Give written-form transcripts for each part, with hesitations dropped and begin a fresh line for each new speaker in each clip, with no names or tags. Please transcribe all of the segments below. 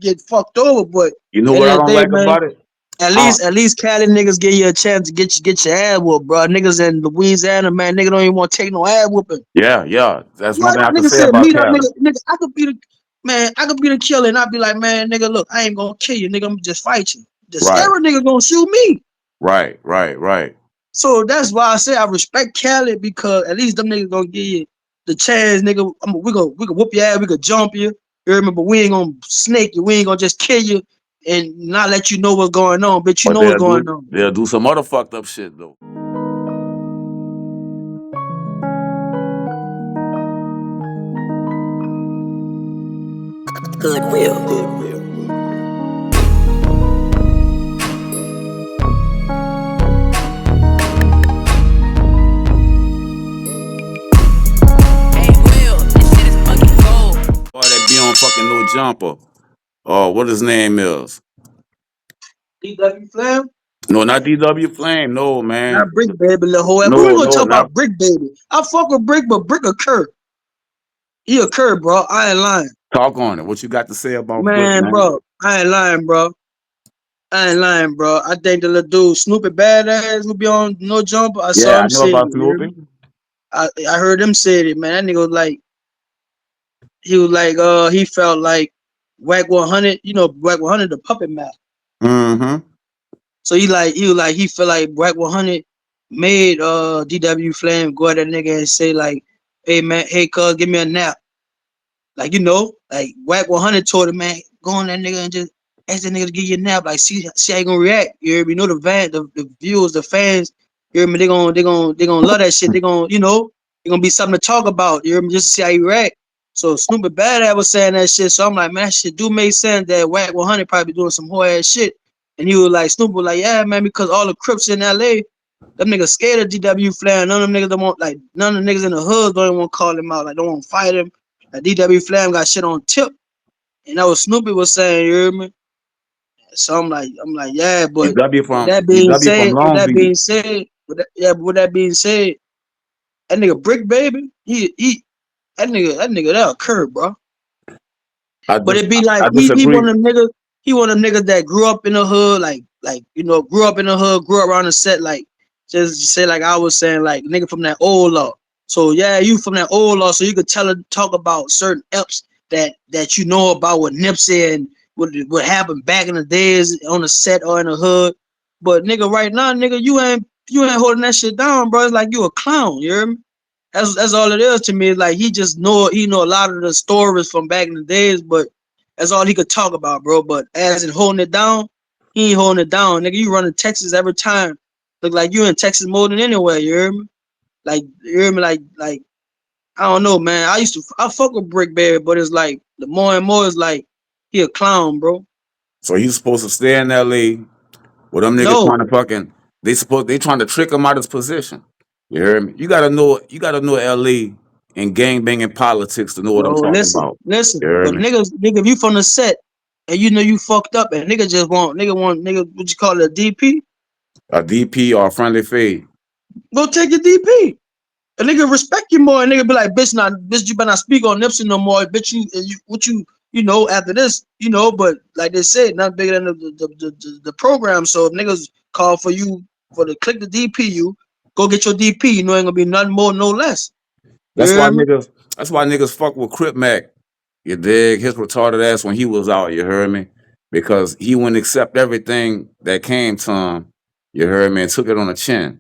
get fucked over. But
You know
at
what
the
I
end of
don't
the day,
like
man,
about it?
at
I,
least Cali niggas give you a chance to get your ass whooped, bro. Niggas in Louisiana, man, nigga don't even want to take no ass whooping.
yeah. That's one
What
thing I can
nigga
say
said?
about
Meet up,
Cali.
nigga. I could be the man. I could be the killer, and I'd be like, man, nigga, look, I ain't gonna kill you, nigga. I'm just fight you. The
Right,
scary nigga gonna shoot me.
right.
So that's why I say I respect Cali because at least them niggas gonna give you the chance, nigga. We gonna whoop your ass, we could jump you. You remember, but we ain't gonna snake you. We ain't gonna just kill you and not let you know what's going on. Bitch, you
But
know what's going on.
they'll do some other fucked up shit though.
Goodwill. Hey Will, this shit is fucking gold.
Boy, that be on fucking no jumper. Oh, what his name is?
DW Flam,
No, not DW Flame. No, man.
not Brick Baby, little hoe. We
No,
ain't gonna
no,
talk
not
about Brick Baby. I fuck with Brick, but Brick a Kurt. He a Kurt, bro. I ain't lying.
talk on it. What you got to say about Brick,
Man,
man?
bro. I ain't lying, bro. I ain't lying, bro. I think the little dude Snoopy Badass will be on No Jumper. I saw
Yeah,
him
I know
say it.
about
You hear me?
Snoopy.
I heard him say it, man. That nigga was like he felt like Whack 100, Whack 100 the puppet map.
Mm-hmm.
So he felt like Whack 100 made DW Flame go at that nigga and say like, hey man, hey cuz give me a nap. Like like Whack 100 told him, man, go on that nigga and just ask that nigga to give you a nap. Like see how you gonna react. You hear me? The viewers, the fans, you hear me, they gonna love that shit. They gonna, it's gonna be something to talk about. You hear me? Just to see how you react. So Snoopy Badass was saying that shit. So I'm like, man, that shit do make sense that Whack 100 probably doing some whole ass shit. And he was like, Snoopy was like, yeah, man, because all the Crips in LA, them niggas scared of DW Flair. None of them niggas don't want, like, none of the niggas in the hood don't even want to call him out. Like, don't want to fight him. Like, DW Flam got shit on tip. And that was Snoopy was saying, you hear me? So I'm like, yeah, but
DW from
with
Long
that
Beach.
being said, with that being said, that nigga Brick Baby, he that nigga that a curb, bro. But it be like
I
he
disagree.
one of them niggas, that grew up in the hood, like grew up in the hood, grew up around the set, like just say like I was saying, like nigga from that old law. So yeah, you from that old law, so you could talk about certain eps that you know about with Nipsey and what happened back in the days on the set or in the hood. But nigga, right now, nigga, you ain't holding that shit down, bro. It's like you a clown, you hear me? That's all it is to me. It's like he know a lot of the stories from back in the days, but that's all he could talk about, bro. But as in holding it down, he ain't holding it down. Nigga, you run to Texas every time. Look like you in Texas more than anywhere, you hear me? Like you hear me? Like I don't know, man. I fuck with Brick Berry, but it's like the more and more it's like he a clown, bro.
So he's supposed to stay in LA with them niggas
No,
trying to fucking they trying to trick him out of his position. You hear me? You gotta know LA and gang banging politics to know what I'm
no,
talking
listen,
about.
listen.
You hear
But
me?
nigga, if you from the set and you know you fucked up and nigga what you call it, a DP?
A DP or a friendly fade.
Go take your DP. A nigga respect you more, and nigga be like, bitch, you better not speak on Nipsey no more. Bitch, after this, but like they said, not bigger than the program. So if niggas call for you for the click the DP, you go get your DP. You know, ain't gonna be nothing more, no less. You
That's why
hear me?
niggas that's why niggas fuck with Crip Mac. You dig? His retarded ass when he was out, you heard me? Because he wouldn't accept everything that came to him, you heard me, and took it on the chin.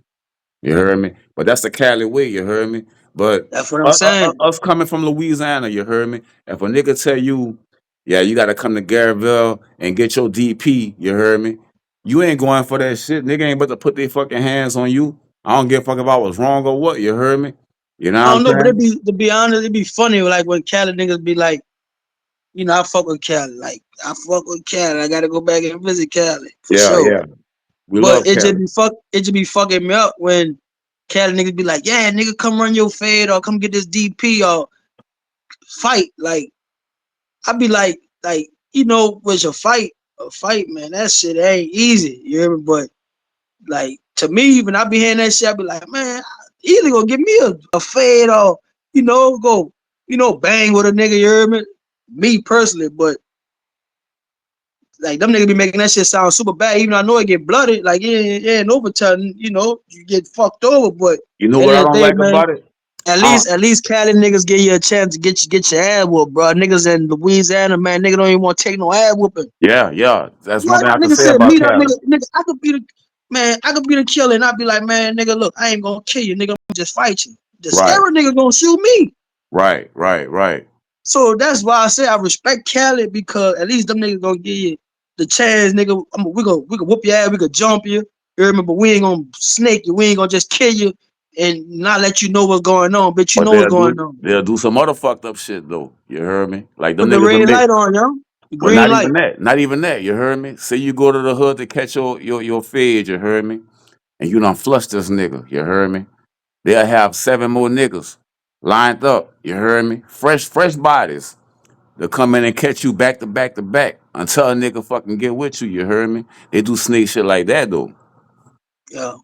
You heard me? But that's the Cali way, you heard me? But
That's what I'm saying.
us coming from Louisiana, you heard me? If a nigga tell you, yeah, you gotta come to Garyville and get your DP, you heard me? You ain't going for that shit. Nigga ain't about to put their fucking hands on you. I don't give a fuck about what's wrong or what, you heard me? You know
I
what I'm
don't know, but
saying?
to be honest, it'd be funny like when Cali niggas be like, I fuck with Cali. Like I fuck with Cali. I gotta go back and visit Cali for
Yeah,
sure.
yeah. We
But
love Cali.
it just be fucking me up when Cali niggas be like, yeah, nigga, come run your fade or come get this DP or fight. Like I be like, was a fight, man. That shit ain't easy. You hear me? But like to me, when I be hearing that shit, I be like, man, either gonna give me a fade or go, bang with a nigga. You hear me? Me personally, but like them niggas be making that shit sound super bad. Even though I know it get blooded, like yeah, in overtime, you know, you get fucked over. But
You know
at the
what
end
I
of the
don't
day,
like
man,
about it? Uh,
at least Cali niggas give you a chance to get your ass whooped, bro. Niggas in Louisiana, man, nigga don't even want to take no ass whooping.
yeah, yeah. That's one
What
thing I have to
nigga
say
said?
about
Meet up,
Cali.
nigga. I could be the man. I could be the killer, and I'd be like, man, nigga, look, I ain't gonna kill you, nigga. I'm just fight you. The
Right,
scary nigga gonna shoot me.
right, right, right.
So that's why I say I respect Cali because at least them niggas gonna give you the chance, nigga. We gonna whoop your ass, we could jump you. You hear me? But we ain't gonna snake you. We ain't gonna just kill you and not let you know what's going on. Bitch, you
But
know what's going on.
they'll do some other fucked up shit though. You heard me? Like them
Put the
niggas will
red
make.
light on, yo. The
Well,
green
not
light.
even that. Not even that. You heard me? Say you go to the hood to catch your feds. You heard me? And you done flush this nigga. You heard me? They'll have seven more niggas lined up. You heard me? Fresh bodies. They'll come in and catch you back to back to back until a nigga fucking get with you. You heard me? They do snake shit like that though.
Yo.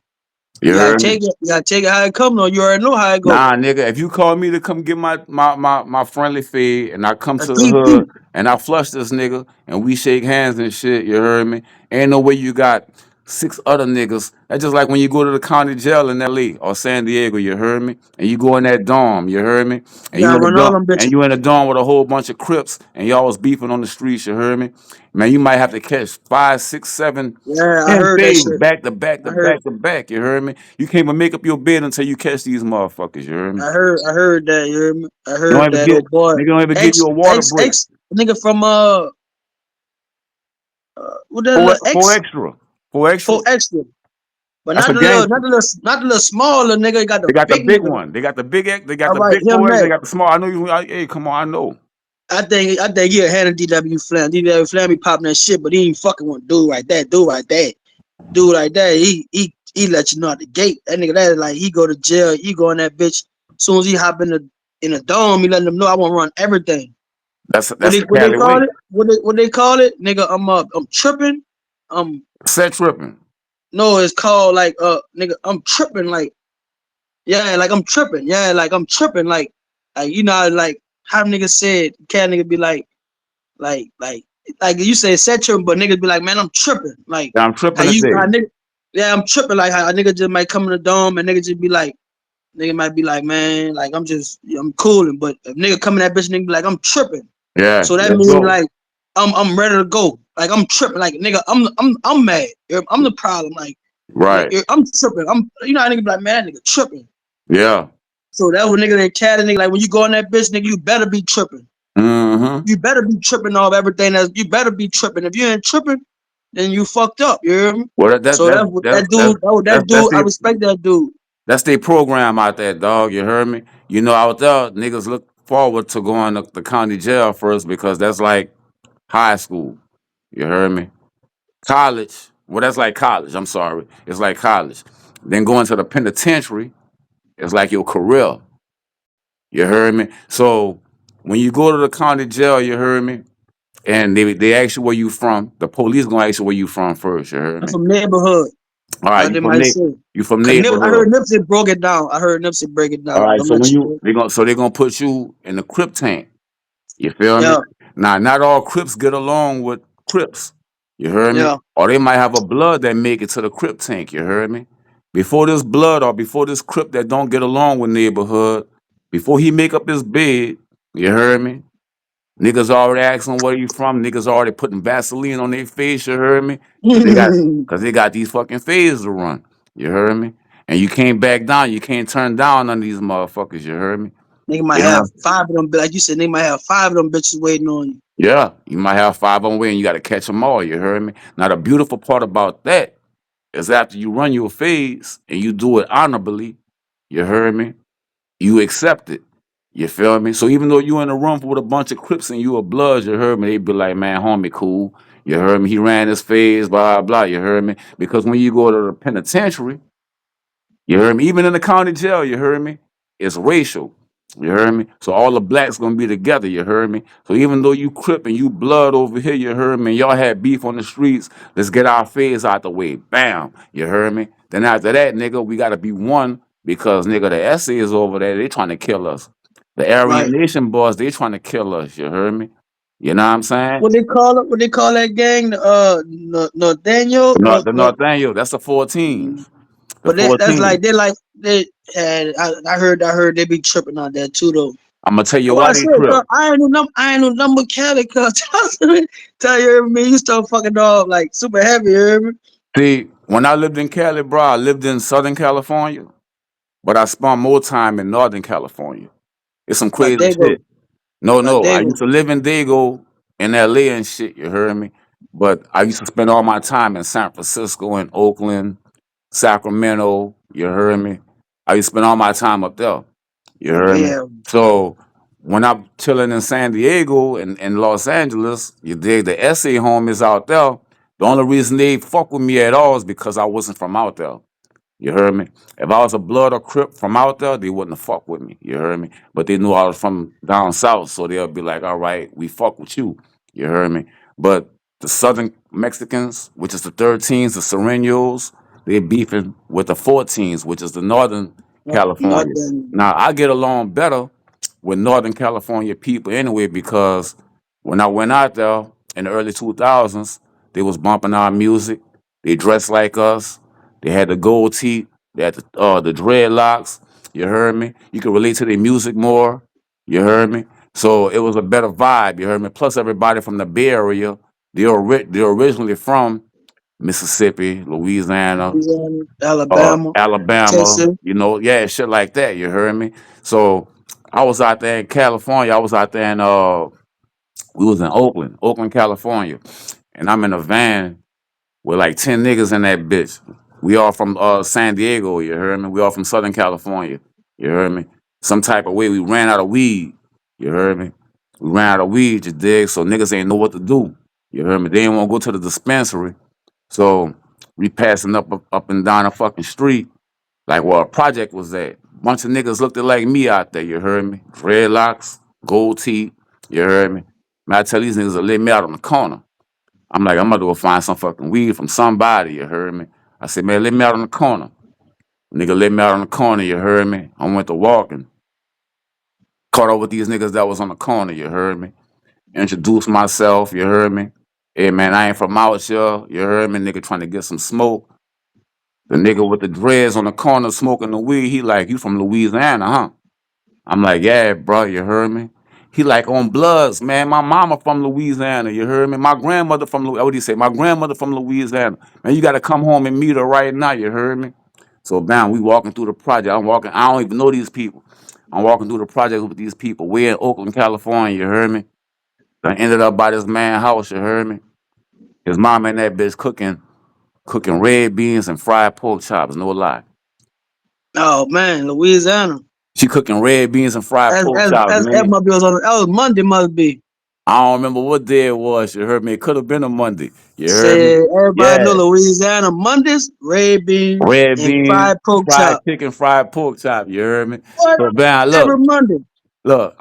You heard me?
You gotta take it how it come though. You already know how it go.
Nah, nigga, if you call me to come get my friendly fee and I come
A
to the
DP.
hood and I flush this nigga and we shake hands and shit, you heard me? Ain't no way you got six other niggas. That's just like when you go to the county jail in LA or San Diego, you heard me? And you go in that dorm, you heard me?
You
And you
gotta
in the
run all
dorm
them
and
bitches.
you in the dorm with a whole bunch of Crips and y'all was beefing on the streets, you heard me? Man, you might have to catch five, six, seven,
Yeah, I
10
heard that
fades
shit.
back to back to
I heard
back to back, you heard me? You can't even make up your bed until you catch these motherfuckers, you heard me?
I heard that, you hear me? I
They don't
heard
ever
that
get
old boy.
nigga don't ever give you a water break.
Nigga from what that
Four
little
four
X
extra. Four
for
extra.
extra. But
That's a gangster.
not the little smaller nigga, he got the
They got the
big
big
nigga.
one. They got the big X. They got
All
the
right,
big
him
four X. They
that.
got the small. I know you. Hey, come on. I know.
I think he a hand of DW Flam. DW Flam be popping that shit, but he ain't fucking one dude like that, dude like that. He let you know at the gate. That nigga that like he go to jail, he go in that bitch. As soon as he hop in the dome, he letting them know I want to run everything.
That's the
What they
Cali
call
way.
it? What they call it? Nigga, I'm tripping. Um
Set tripping.
no, it's called like nigga, I'm tripping like yeah, like I'm tripping. Yeah, like I'm tripping like you know like how niggas said cat nigga be like like like you say set tripping, but niggas be like, man, I'm tripping. Like
I'm
how
tripping
you how
today.
nigga yeah, I'm tripping like how a nigga just might come in the dome and nigga just be like nigga might be like, man, like I'm cooling, but if nigga come in that bitch nigga be like, I'm tripping.
Yeah,
So that
let's
means
go.
like I'm ready to go. Like I'm tripping. Like nigga, I'm mad. I'm the problem.
Right.
I'm tripping. I'm you know how nigga be like, man, that nigga tripping.
Yeah.
So that was nigga that cat nigga like when you go in that bitch nigga, you better be tripping.
Mm-hmm.
You better be tripping off everything that's you better be tripping. If you ain't tripping, then you fucked up. You hear me?
Well, that
So
that
that's what
that
that
that
dude. Oh,
that's
that
that's
dude. I
the
respect that dude.
that's their program out there, dog. You heard me? You know, out there, niggas look forward to going to the county jail first because that's like high school. You heard me? College. Well, that's like college. I'm sorry. It's like college. Then going to the penitentiary is like your career. You heard me? So when you go to the county jail, you heard me? And they ask you where you from. The police gonna ask you where you from first. You heard
I'm
me?
from neighborhood.
All right,
Like they might say.
you from
Cause I
neighborhood.
heard Nipsey broke it down. I heard Nipsey break it
All
down.
right,
I'm
so
let
when
you
you
know.
they're gonna put you in the crip tank. You feel me?
Yeah,
Now, not all Crips get along with Crips. You heard me?
yeah.
Or they might have a blood that make it to the Crip tank. You heard me? Before this blood or before this Crip that don't get along with neighborhood, before he make up his bed, you heard me? Niggas already asking where you from. Niggas already putting Vaseline on their face. You heard me? Cause they got,
Nigga
cause they got these fucking fades to run. You heard me? And you can't back down. You can't turn down none of these motherfuckers. You heard me?
might
You
have
know?
five of them. Like you said, they might have five of them bitches waiting on you.
Yeah, you might have five on way and you got to catch them all. You heard me? Now, the beautiful part about that is after you run your phase and you do it honorably, you heard me? You accept it. You feel me? So even though you in a room with a bunch of Crips and you a Bloods, you heard me? They be like, man, homie, cool. You heard me? He ran his phase, blah, blah. You heard me? Because when you go to the penitentiary, you heard me? Even in the county jail, you heard me? It's racial. You heard me? So all the blacks gonna be together, you heard me? So even though you crip and you blood over here, you heard me, and y'all had beef on the streets, let's get our feds out the way. Bam. You heard me? Then after that, nigga, we gotta be one because nigga, the essays over there, they trying to kill us. The Aryan
Right.
Nation boys, they trying to kill us, you heard me? You know what I'm saying?
What they call it? What they call that gang? No Daniel. No,
The
no.
Nathaniel, that's the 14s. The
But that's
14.
like they like they. And I heard they be tripping on that too though.
I'm gonna tell you
That's why
why
I
they
said,
trip.
cause I ain't no number Cali, cause tell you me, you start fucking off like super heavy, you hear me?
See, when I lived in Cali, bro, I lived in Southern California, but I spent more time in Northern California. It's some
Like
crazy
Dago,
shit. No,
like
no. I
Dago.
used to live in Dago in LA and shit, you heard me? But I used to spend all my time in San Francisco and Oakland, Sacramento, you heard me? I used to spend all my time up there. You heard me?
Yeah,
So when I'm chilling in San Diego and Los Angeles, you dig the SA homies out there. The only reason they fuck with me at all is because I wasn't from out there. You heard me? If I was a blood or crip from out there, they wouldn't have fucked with me. You heard me? But they knew I was from down south, so they'll be like, all right, we fuck with you. You heard me? But the southern Mexicans, which is the 13s, the Serenos, they're beefing with the 14s, which is the northern
not
California.
them.
Now I get along better with Northern California people anyway because when I went out there in the early 2000s, they was bumping our music. They dressed like us. They had the gold teeth. They had the dreadlocks. You heard me? You could relate to their music more. You heard me? So it was a better vibe. You heard me? Plus everybody from the Bay Area, they're originally from Mississippi, Louisiana,
Louisiana, Alabama,
Alabama,
Texas.
yeah, shit like that. You heard me? So I was out there in California. I was out there in we was in Oakland, California, and I'm in a van with like 10 niggas in that bitch. We all from San Diego. You heard me? We all from Southern California. You heard me? Some type of way we ran out of weed. You heard me? We ran out of weed, you dig? So niggas ain't know what to do. You heard me? They ain't want to go to the dispensary. So we passing up and down the fucking street like where a project was at. Bunch of niggas looked like me out there, you heard me? Dreadlocks, gold teeth, you heard me? Man, I tell these niggas to let me out on the corner. I'm like, I'm gonna go find some fucking weed from somebody, you heard me? I said, man, let me out on the corner. Nigga let me out on the corner, you heard me? I went to walking. Caught up with these niggas that was on the corner, you heard me? Introduced myself, you heard me? Hey man, I ain't from out here, you heard me? Nigga trying to get some smoke. The nigga with the dreads on the corner smoking the weed, he like, you from Louisiana, huh? I'm like, yeah, bro, you heard me? He like, on Bloods, man. My mama from Louisiana, you heard me? My grandmother from Louisiana. What do you say? My grandmother from Louisiana. Man, you got to come home and meet her right now, you heard me? So, bam, we walking through the project. I'm walking, I don't even know these people. I'm walking through the project with these people. We're in Oakland, California, you heard me? I ended up by this man house, you heard me? His mom in that bitch cooking red beans and fried pork chops, no lie.
Oh man, Louisiana.
She cooking red beans and fried pork chops,
As
man.
must be on. That was Monday, must be.
I don't remember what day it was. You heard me? It could have been a Monday. You heard me?
Said everybody know
Yeah.
Louisiana Mondays, red bean
Red
and
beans,
fried pork
fried
chop.
chicken, fried pork chop. You heard me?
What?
So, man,
Every
look.
Monday.
Look,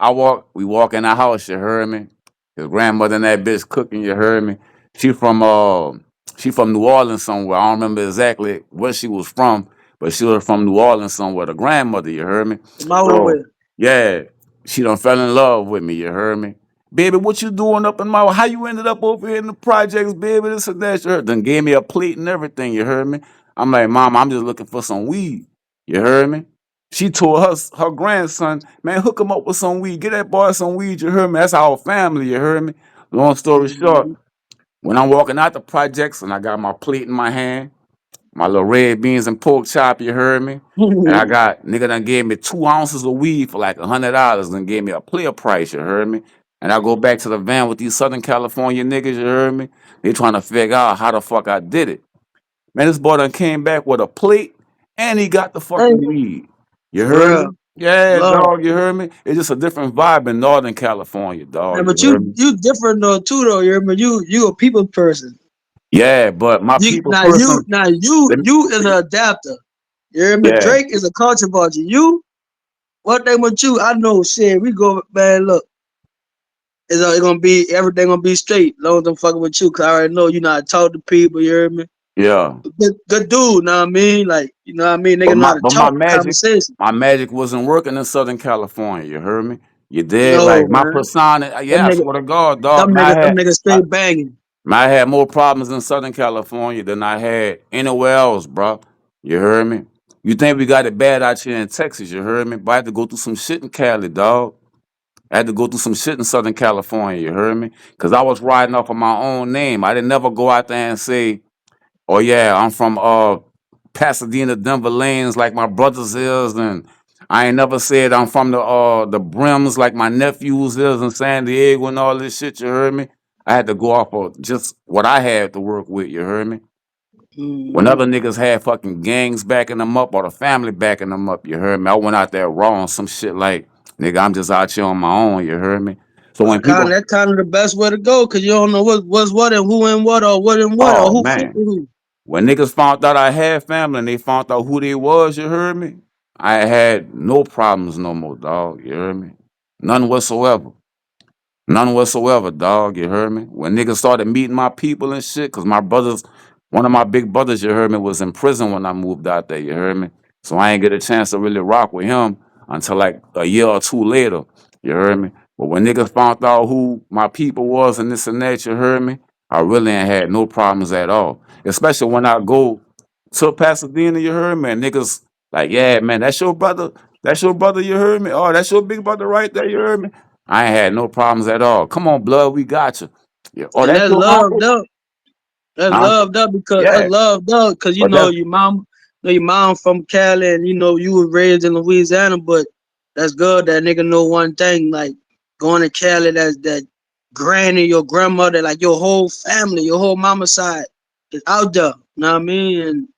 we walk in the house, you heard me? His grandmother and that bitch cooking, you heard me? She from uh she from New Orleans somewhere. I don't remember exactly where she was from, but she was from New Orleans somewhere. The grandmother, you heard me?
My
So
way.
yeah, she done fell in love with me, you heard me? Baby, what you doing up in my how you ended up over here in the projects, baby? This and that. You heard? Then gave me a plate and everything, you heard me? I'm like, Mom, I'm just looking for some weed. You heard me? She told her grandson, man, hook him up with some weed. Get that boy some weed, you heard me? That's our family, you heard me? Long story short,
Mhm.
when I'm walking out the projects and I got my plate in my hand, my little red beans and pork chop, you heard me? And I got, nigga done gave me 2 ounces of weed for like $100 and gave me a player price, you heard me? And I go back to the van with these Southern California niggas, you heard me? They trying to figure out how the fuck I did it. Man, this boy done came back with a plate and he got the
Hey,
fucking weed. You
for
heard
real,
me? Yeah,
love.
dog, you heard me? It's just a different vibe in Northern California,
Man,
dog. You
but
heard me?
you different though too though. You a people person.
Yeah, but my
You
people
now you
person,
now you
let me-
you is an adapter. You hear me?
yeah,
Drake is a culture vulture. You what they with you? I know shit. We go man. Look, it's gonna be everything gonna be straight. Long as I'm fucking with you, cause I already know you know how to talk to people. You hear me?
yeah.
Good dude. Know what I mean? Like you know what I mean? Nigga
But
know how
my
to
but
talk conversation.
my magic wasn't working in Southern California, you heard me? You dig?
No,
Like my
man.
persona,
Them
yeah, I
niggas,
swear to God,
them
dog. Man,
niggas, them niggas stay banging.
I had more problems in Southern California than I had anywhere else, bro. You heard me? You think we got it bad out here in Texas? You heard me? But I had to go through some shit in Cali, dog. I had to go through some shit in Southern California. You heard me? Cause I was riding off of my own name. I didn't never go out there and say, "Oh yeah, I'm from Pasadena, Denver lanes like my brothers is," and I ain't never said I'm from the Brims like my nephews is in San Diego and all this shit. You heard me? I had to go off of just what I had to work with. You heard me? When
Mm-hmm.
other niggas had fucking gangs backing them up or the family backing them up, you heard me? I went out there raw on some shit like, nigga, I'm just out here on my own. You heard me? So when
Kind
people,
That's kind of the best way to go, cause you don't know what's what and who and what or what and what or
oh
who fucking
man.
who.
When niggas found out I had family and they found out who they was, you heard me? I had no problems no more, dog. You heard me? None whatsoever. None whatsoever, dog. You heard me? When niggas started meeting my people and shit, cause my brothers, one of my big brothers, you heard me, was in prison when I moved out there. You heard me? So I ain't get a chance to really rock with him until like a year or two later. You heard me? But when niggas found out who my people was and this and that, you heard me? I really ain't had no problems at all. Especially when I go to Pasadena, you heard me? And niggas like, yeah, man, that's your brother. That's your brother, you heard me? Oh, that's your big brother right there, you heard me? I ain't had no problems at all. Come on, blood, we got you. Yeah. Oh,
And
that's
that
your
love,
uncle?
though. That's
Huh?
love, though, because that's
Yeah.
love, though, because
But that's
your mom from Cali, and you were raised in Louisiana, but that's good that nigga know one thing, like going to Cali, that's that granny, your grandmother, like your whole family, your whole mama side is out there. You know what I mean? And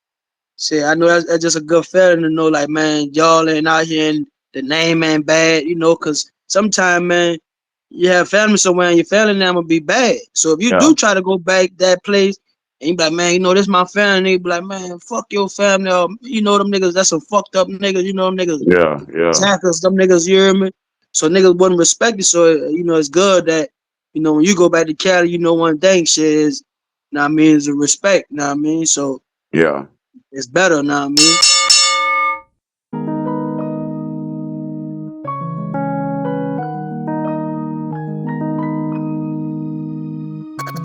shit, I know that's just a good feeling to know, like, man, y'all ain't out here and the name ain't bad, because sometimes, man, you have family somewhere and your family name will be bad. So if you
yeah,
do try to go back that place and you be like, man, this my family, and they be like, man, fuck your family, or them niggas, that's some fucked up niggas, them niggas
yeah, yeah,
attackers, them niggas, you hear me? So niggas wouldn't respect you. So it's good that, when you go back to Cali, one thing shit is, know what I mean, is a respect, know what I mean? So
yeah.
it's better, know what I mean?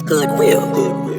Hood real.